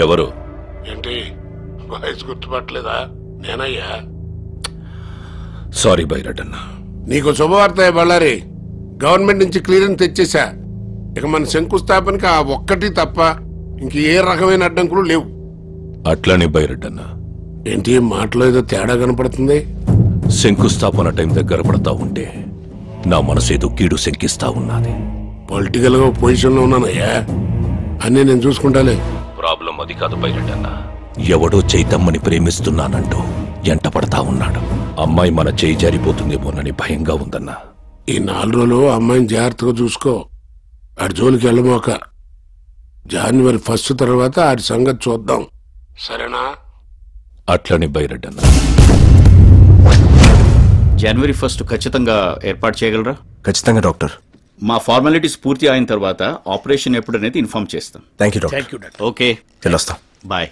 ఎవరు? ఏంటి voice గుర్తుపట్టలేదా? నేనయ్యా. Sorry బైరడ్డన్న. నీకు శుభవార్త బళ్ళారి. గవర్నమెంట్ నుంచి క్లియరెన్స్ తెచ్చేసా. ఇక మన శంకుస్థాపనకి ఆ ఒక్కటి తప్ప ఇంక ఏ రకమైన అడ్డంకులు లేవు. అట్లనే బైరడ్డన్న. ఏంటి మాటలో ఏదో తేడా కనపడుతుంది? శంకుస్థాపన టైం దగ్గర పడతా ఉంటే నా మనసేదో కీడు శంకిస్తా ఉన్నది. పొలిటికల్ గా పొజిషన్ లో ఉన్నానయ్యా, అన్నీ నేను చూసుకుంటాలే. ప్రాబ్లం అది కాదు బైరడ్డన్న. ఎవడో చైతమ్మని ప్రేమిస్తున్నానంటూ ఎంట పడతా ఉన్నాడు. అమ్మాయి మన చేయి జారిపోతుందేమోనని భయంగా ఉందన్నా. ఈ 4 రోజులు అమ్మాయిని జాగ్రత్తగా చూసుకో. ఆడి జోలికి వెళ్ళమోక. జనవరి 1 తర్వాత ఆడి సంగతి చూద్దాం, సరేనా? అట్లని బైరడ్డన్న. జనవరి 1 ఖచ్చితంగా ఏర్పాటు చేయగలరా? ఖచ్చితంగా డాక్టర్. మా ఫార్మాలిటీస్ పూర్తి అయిన తర్వాత ఆపరేషన్ ఎప్పుడనేది ఇన్ఫార్మ్ చేస్తాం. Thank you doctor. ఓకే, వెళ్ళొస్తాం. బాయ్.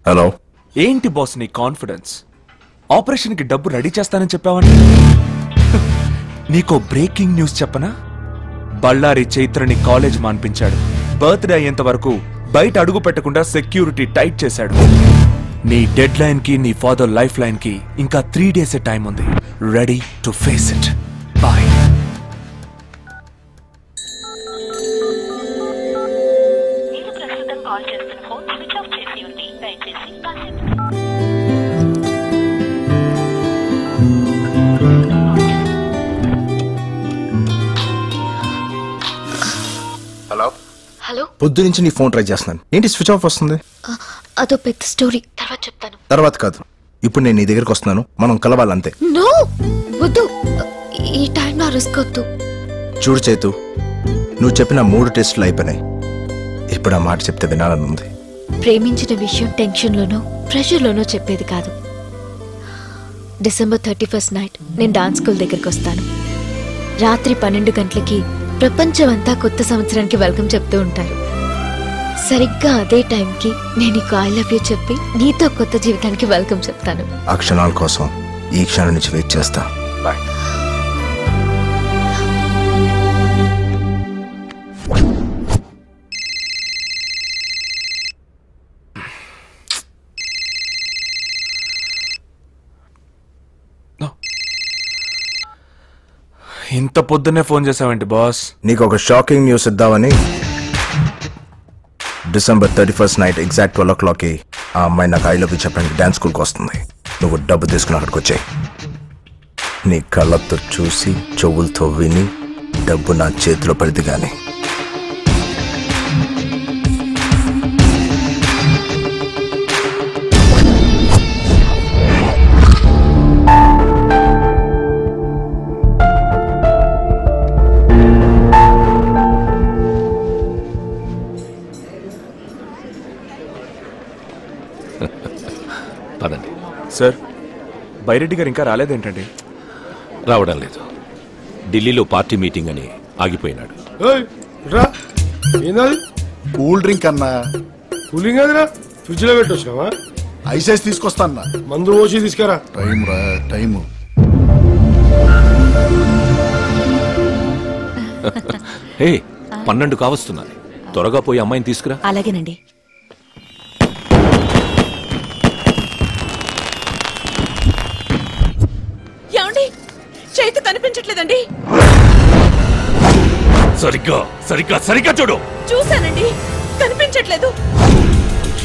హలో. ఏంటి బాస్ నీ కాన్ఫిడెన్స్? ఆపరేషన్ కి డబ్బు రెడీ చేస్తానని చెప్పావని. నీకో బ్రేకింగ్ న్యూస్ చెప్పనా? బళ్ళారి చైత్రని కాలేజ్ మాన్పించాడు. బర్త్డే అయ్యేంత వరకు బయట అడుగు పెట్టకుండా సెక్యూరిటీ టైట్ చేశాడు. నీ డెడ్ లైన్ కి నీ ఫాదర్ లైఫ్ లైన్ కి ఇంకా 3 days టైం ఉంది. Ready to face it. Bye. Hello. Hello. పొద్దు నుంచి నీ ఫోన్ ట్రై చేస్తున్నాను. ఏంటి స్విచ్ ఆఫ్ వస్తుంది? అదో పెద్ద స్టోరీ, తర్వాత చెప్తాను. తర్వాత కాదు, ఇప్పుడు నేను నీ దగ్గరికి వస్తున్నాను, మనం కలవాలంతే. నో వద్దు, ఈ టైం నా రిస్క్ వద్దు. చూడు చైతు, నువ్వు చెప్పిన 3 టెస్టులు అయిపోయినాయి. ఇప్పుడు ఆ మాట చెప్తే వినాలని ఉంది. ప్రేమించిన విషయం టెన్షన్లోనో ప్రెషర్లోనో చెప్పేది కాదు. డిసెంబర్ 31st నైట్ నేను డాన్స్ స్కూల్ దగ్గరికి వస్తాను. రాత్రి 12 గంటలకి ప్రపంచమంతా కొత్త సంవత్సరానికి వెల్కమ్ చెప్తూ ఉంటారు. సరిగ్గా అదే టైంకి నేను నీకు ఐ లవ్ యూ చెప్పి నీతో కొత్త జీవితానికి వెల్కమ్ చెప్తాను. ఆ క్షణాల కోసం ఈ క్షణం నుంచి వెయిట్ చేస్తా. బాయ్. ఇంత పొద్దున్నే ఫోన్ చేసావేంటి బాస్? నీకు ఒక షాకింగ్ న్యూస్ ఇద్దామని. డిసెంబర్ 31st నైట్ ఎగ్జాక్ట్ 12 o'clockకి ఆ అమ్మాయి నాకు ఐ లవ్ యూ చెప్పడానికి డాన్స్ స్కూల్కి వస్తుంది. నువ్వు డబ్బు తీసుకుని అక్కడికి వచ్చాయి. నీ కళ్ళతో చూసి చెవులతో విని డబ్బు నా చేతిలో పడితే గాని. పదండి. సార్, బైరెడ్డి గారు ఇంకా రాలేదేంటండి? రావడం లేదు. ఢిల్లీలో పార్టీ మీటింగ్ అని ఆగిపోయినాడు. కూల్ డ్రింక్ అన్నా. కూలింగ్ అదిరా, ఫ్రిడ్జ్ లో పెట్టొచ్చినావా? ఐసెస్ తీసుకొస్తా అన్నా. మందు పోసి తీసుకురా. టైం రా, టైము. హే, 12 కావస్తున్నది. త్వరగా పోయి అమ్మాయిని తీసుకురా. అలాగేనండి. చైతు కనిపించట్లేదండి. సరిగ్గా చూడు. చూశానండి, కనిపించట్లేదు.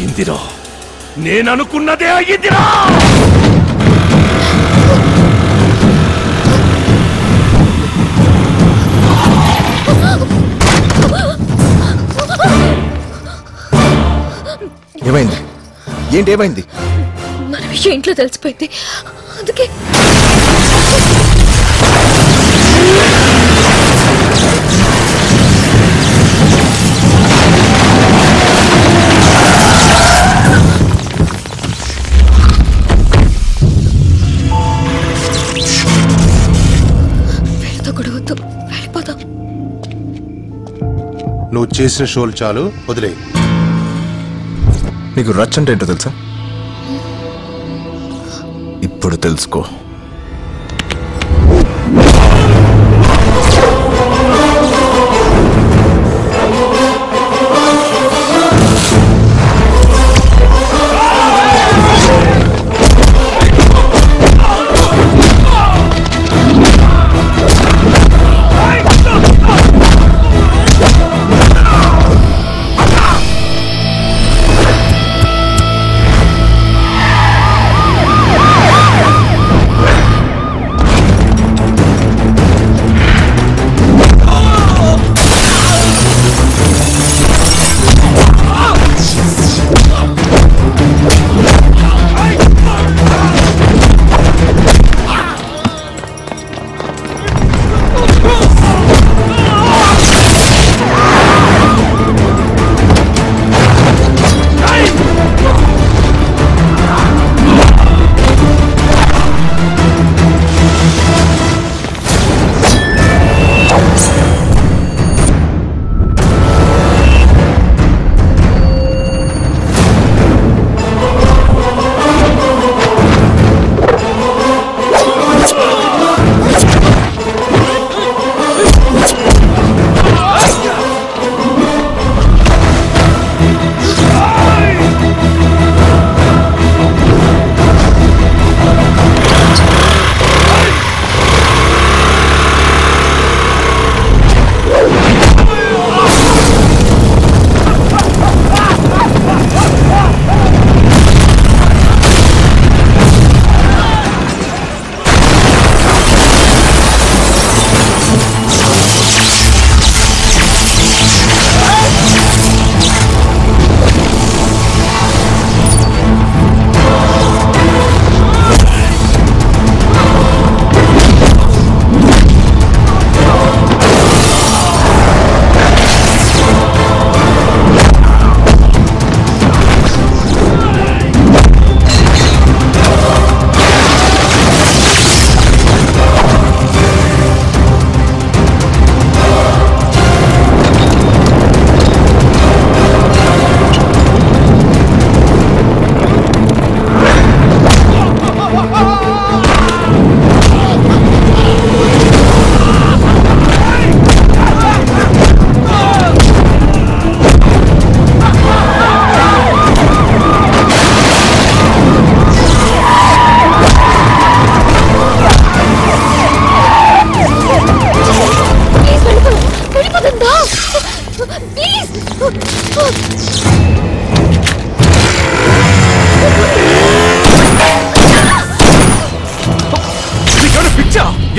ఇందిరా, నేననుకున్నదే అయ్యిందిరా. ఏమైంది? ఏంటి ఏమైంది? మన విషయం ఇంట్లో తెలిసిపోయింది, అందుకే. వీళ్ళతో గొడవద్దు, వెళ్ళిపోదాం. నువ్వు చేసిన షోలు చాలు, వదిలే. నీకు రచ్ అంటే ఏంటో తెలుసా? ఇప్పుడు తెలుసుకో.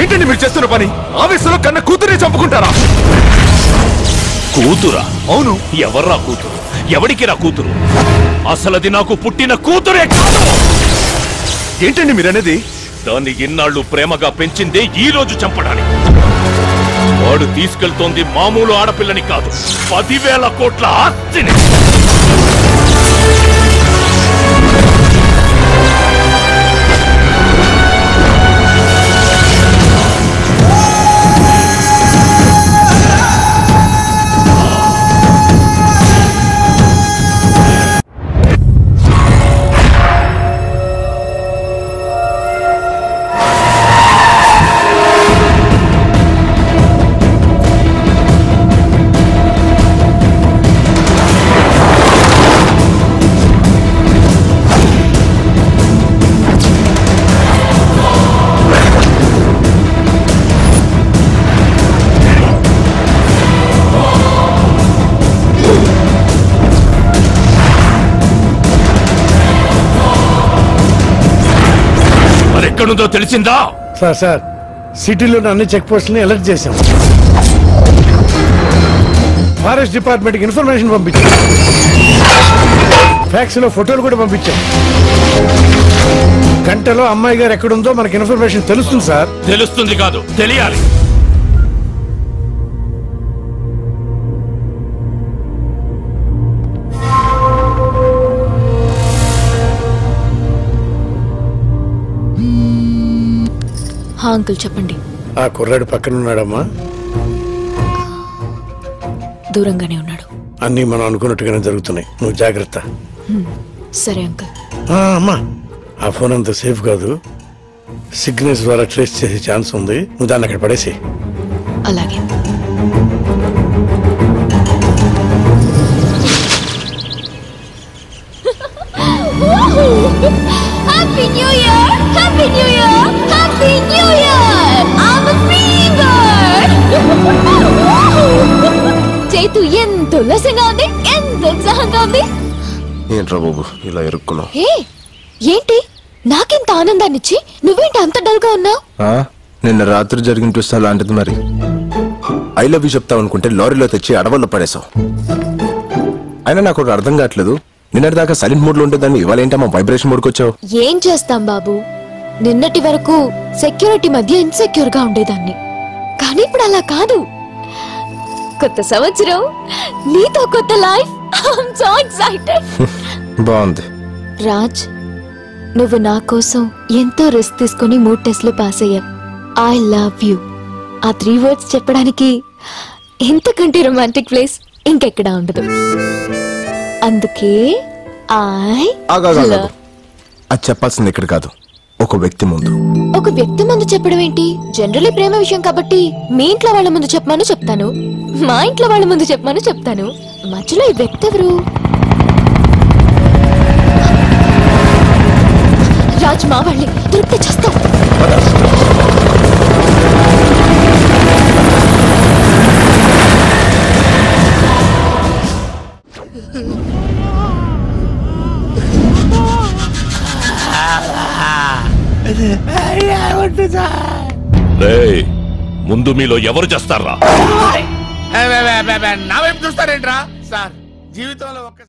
ఏంటండి మీరు చేస్తున్న పని? ఆవేశంలో కన్న కూతురే చంపుకుంటారా? కూతురా? అవును. ఎవర్రా కూతురు? ఎవడికి రా కూతురు? అసలది నాకు పుట్టిన కూతురే కాదు. ఏంటండి మీరనేది? దాన్ని ఇన్నాళ్ళు ప్రేమగా పెంచిందే ఈ రోజు చంపడానికి. వాడు తీసుకెళ్తోంది మామూలు ఆడపిల్లని కాదు, 10,000 కోట్ల ఆస్తిని. ఎక్కడుందో తెలిసిందా? సార్ సిటీలోని అన్ని చెక్ పోస్టులని అలర్ట్ చేశాం. ఫారెస్ట్ డిపార్ట్మెంట్కి ఇన్ఫర్మేషన్ పంపించాం. ఫ్యాక్స్ లో ఫోటోలు కూడా పంపించాం. గంటలో అమ్మాయి గారు ఎక్కడుందో మనకి ఇన్ఫర్మేషన్ తెలుస్తుంది సార్. తెలుస్తుంది కాదు, తెలియాలి. అంకుల్ చెప్పండి. ఆ కుర్రాడు పక్కన ఉన్నాడమ్మా? దూరంగానే ఉన్నాడు. అన్నీ మనం అనుకున్నట్టుగానే జరుగుతున్నాయి. నువ్వు జాగ్రత్త. సరే అంకుల్. అమ్మా, ఆ ఫోన్ అంత సేఫ్ కాదు. సిగ్నల్స్ ద్వారా ట్రేస్ చేసే ఛాన్స్ ఉంది. నువ్వు దాన్ని అక్కడ పడేసి. అలాగే. Happy New Year! Happy New Year! Happy New Year! I'm a free bird! Chaitu ఎంత ఉల్లాసంగా ఉంది, ఎంత ఉత్సాహంగా ఉంది. ఏంట్రా బాబు ఇలా ఇరుక్కున్నావు? ఏంటి నాకెంత ఆనందాన్నిచ్చి నువ్వేంటి అంత డల్ గా ఉన్నావు? నిన్న రాత్రి జరిగిన ట్విస్ట్ అలాంటిది. మరి ఐ లవ్ యూ చెప్తావు అనుకుంటే లారీలో తెచ్చి అడవుల్లో పడేసావు. అయినా నాకు ఒకటి అర్థం కావట్లేదు. నిన్నటి దాకా సైలెంట్ మూడ్ లో ఉండేదాన్ని ఇవాళ ఏంటమ్మా వైబ్రేషన్ మోడ్కి వచ్చావు? ఏం చేస్తాం బాబు, నిన్నటి వరకు సెక్యూరిటీ మధ్య ఇన్సెక్యూర్ గా ఉండేదాన్ని. కానీ ఇప్పుడు అలా కాదు. కొత్త సంవత్సరం, నీతో కొత్త లైఫ్. I'm so excited. బాగుంది. రాజ్, నువ్వు నా కోసం ఎంతో రిస్క్ తీసుకుని 3 టెస్ట్లు పాస్ అయ్యావు. I love you. ఆ 3 words చెప్పడానికి ఇంతకంటే రొమాంటిక్ ప్లేస్ ఇంకెక్కడా ఉండదు. అందుకే అది చెప్పాల్సింది ఇక్కడ కాదు, ఒక వ్యక్తి ముందు. ఒక వ్యక్తి ముందు చెప్పడం ఏంటి? జనరల్లీ ప్రేమ విషయం కాబట్టి మీ ఇంట్లో వాళ్ళ ముందు చెప్పమని చెప్తాను, మా ఇంట్లో వాళ్ళ ముందు చెప్పమని చెప్తాను. మధ్యలో ఈ వ్యక్తి ఎవరు? రాజ్, మా వాళ్ళే. దొరికితే చేస్తాం. ముందు మీలో ఎవరు చేస్తారా? నా వైపు చూస్తారేంట్రా సార్? జీవితంలో